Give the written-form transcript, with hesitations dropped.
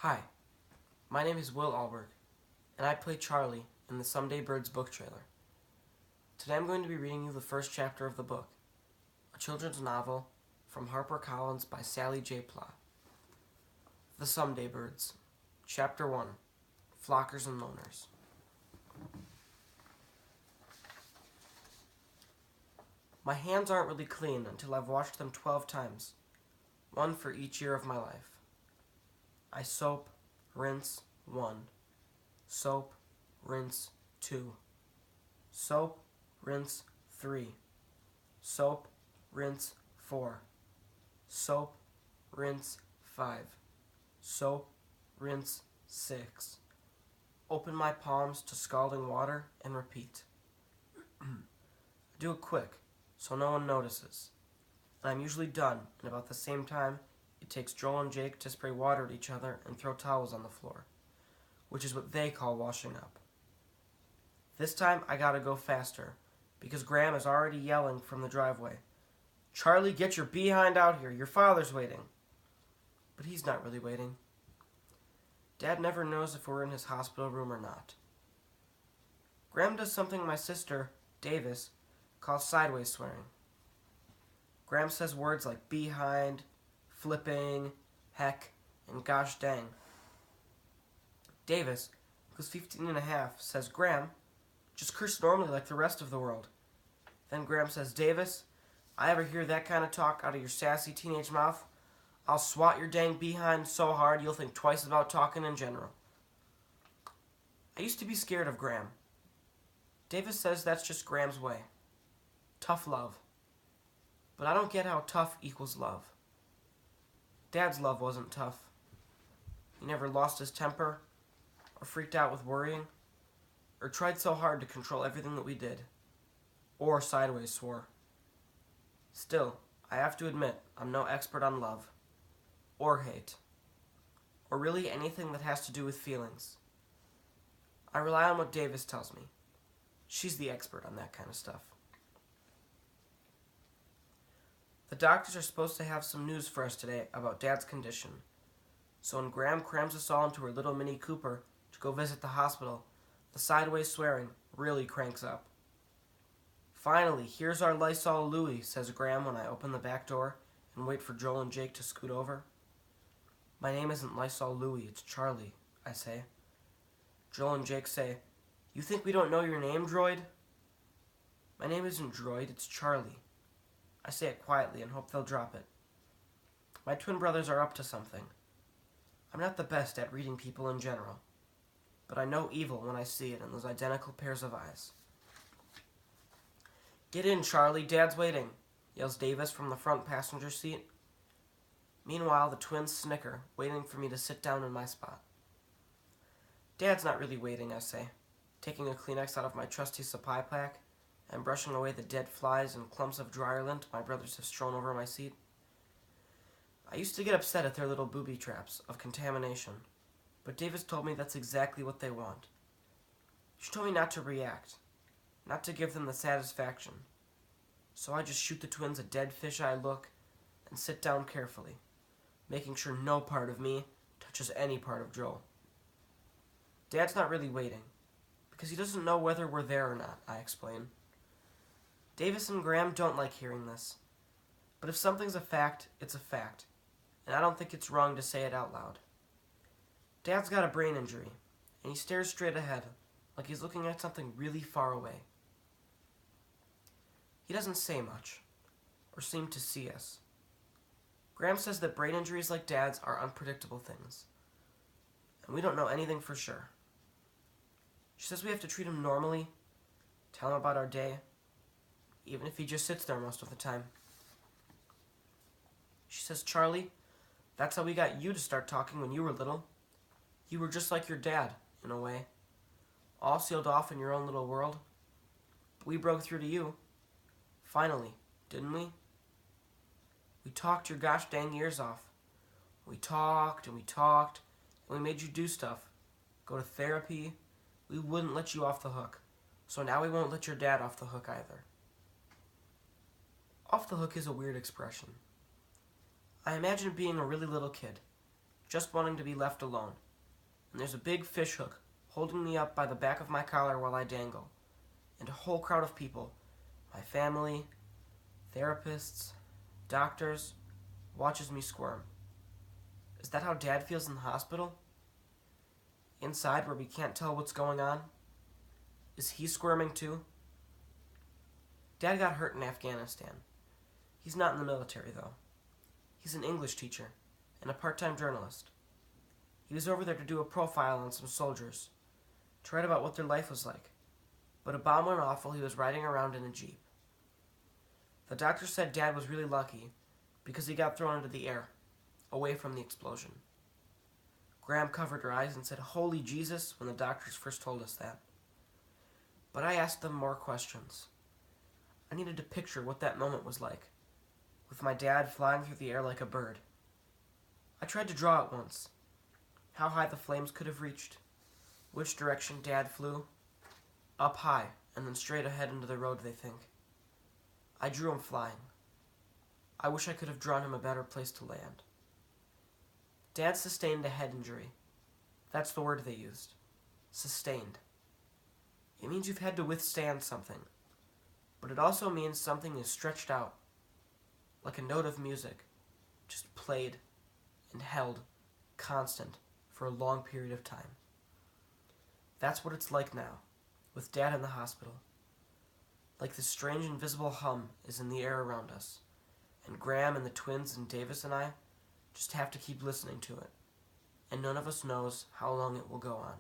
Hi, my name is Will Alberg, and I play Charlie in the Someday Birds book trailer. Today I'm going to be reading you the first chapter of the book, a children's novel from HarperCollins by Sally J. Pla. The Someday Birds, Chapter 1, Flockers and Loners. My hands aren't really clean until I've washed them 12 times, one for each year of my life. I soap, rinse, 1. Soap, rinse, 2. Soap, rinse, 3. Soap, rinse, 4. Soap, rinse, 5. Soap, rinse, 6. Open my palms to scalding water and repeat. Do it quick, so no one notices. And I'm usually done in about the same time it takes Joel and Jake to spray water at each other and throw towels on the floor, which is what they call washing up. This time I gotta go faster, because Graham is already yelling from the driveway. "Charlie, get your behind out here, your father's waiting." But he's not really waiting. Dad never knows if we're in his hospital room or not. Graham does something my sister, Davis, calls sideways swearing. Graham says words like behind, flipping, heck, and gosh dang. Davis, who's 15 and a half, says, "Graham, just curse normally like the rest of the world." Then Graham says, "Davis, I ever hear that kind of talk out of your sassy teenage mouth, I'll swat your dang behind so hard you'll think twice about talking in general." I used to be scared of Graham. Davis says that's just Graham's way. Tough love. But I don't get how tough equals love. Dad's love wasn't tough. He never lost his temper, or freaked out with worrying, or tried so hard to control everything that we did, or sideways swore. Still, I have to admit I'm no expert on love, or hate, or really anything that has to do with feelings. I rely on what Davis tells me. She's the expert on that kind of stuff. The doctors are supposed to have some news for us today about Dad's condition. So when Graham crams us all into her little Mini Cooper to go visit the hospital, the sideways swearing really cranks up. "Finally, here's our Lysol Louie," says Graham when I open the back door and wait for Joel and Jake to scoot over. "My name isn't Lysol Louie, it's Charlie," I say. Joel and Jake say, "You think we don't know your name, Droid?" "My name isn't Droid, it's Charlie." I say it quietly and hope they'll drop it. My twin brothers are up to something. I'm not the best at reading people in general, but I know evil when I see it in those identical pairs of eyes. "Get in, Charlie, Dad's waiting," yells Davis from the front passenger seat. Meanwhile, the twins snicker, waiting for me to sit down in my spot. "Dad's not really waiting," I say, taking a Kleenex out of my trusty supply pack and brushing away the dead flies and clumps of dryer lint my brothers have strewn over my seat. I used to get upset at their little booby traps of contamination, but Davis told me that's exactly what they want. She told me not to react, not to give them the satisfaction. So I just shoot the twins a dead fish-eye look and sit down carefully, making sure no part of me touches any part of Joel. Dad's not really waiting, because he doesn't know whether we're there or not, I explain. Davis and Graham don't like hearing this, but if something's a fact, it's a fact, and I don't think it's wrong to say it out loud. Dad's got a brain injury, and he stares straight ahead, like he's looking at something really far away. He doesn't say much, or seem to see us. Graham says that brain injuries like Dad's are unpredictable things, and we don't know anything for sure. She says we have to treat him normally, tell him about our day, even if he just sits there most of the time. She says, "Charlie, that's how we got you to start talking when you were little. You were just like your dad, in a way. All sealed off in your own little world. We broke through to you. Finally, didn't we? We talked your gosh dang ears off. We talked and we talked, and we made you do stuff. Go to therapy. We wouldn't let you off the hook. So now we won't let your dad off the hook either." Off the hook is a weird expression. I imagine being a really little kid, just wanting to be left alone. And there's a big fish hook holding me up by the back of my collar while I dangle. And a whole crowd of people, my family, therapists, doctors, watches me squirm. Is that how Dad feels in the hospital? Inside where we can't tell what's going on? Is he squirming too? Dad got hurt in Afghanistan. He's not in the military, though. He's an English teacher and a part-time journalist. He was over there to do a profile on some soldiers, to write about what their life was like. But a bomb went off while he was riding around in a Jeep. The doctor said Dad was really lucky because he got thrown into the air, away from the explosion. Graham covered her eyes and said, "Holy Jesus," when the doctors first told us that. But I asked them more questions. I needed to picture what that moment was like, with my dad flying through the air like a bird. I tried to draw it once, how high the flames could have reached, which direction Dad flew, up high and then straight ahead into the road, they think. I drew him flying. I wish I could have drawn him a better place to land. Dad sustained a head injury. That's the word they used. Sustained. It means you've had to withstand something. But it also means something is stretched out, like a note of music, just played and held constant for a long period of time. That's what it's like now, with Dad in the hospital. Like this strange invisible hum is in the air around us, and Graham and the twins and Davis and I just have to keep listening to it, and none of us knows how long it will go on.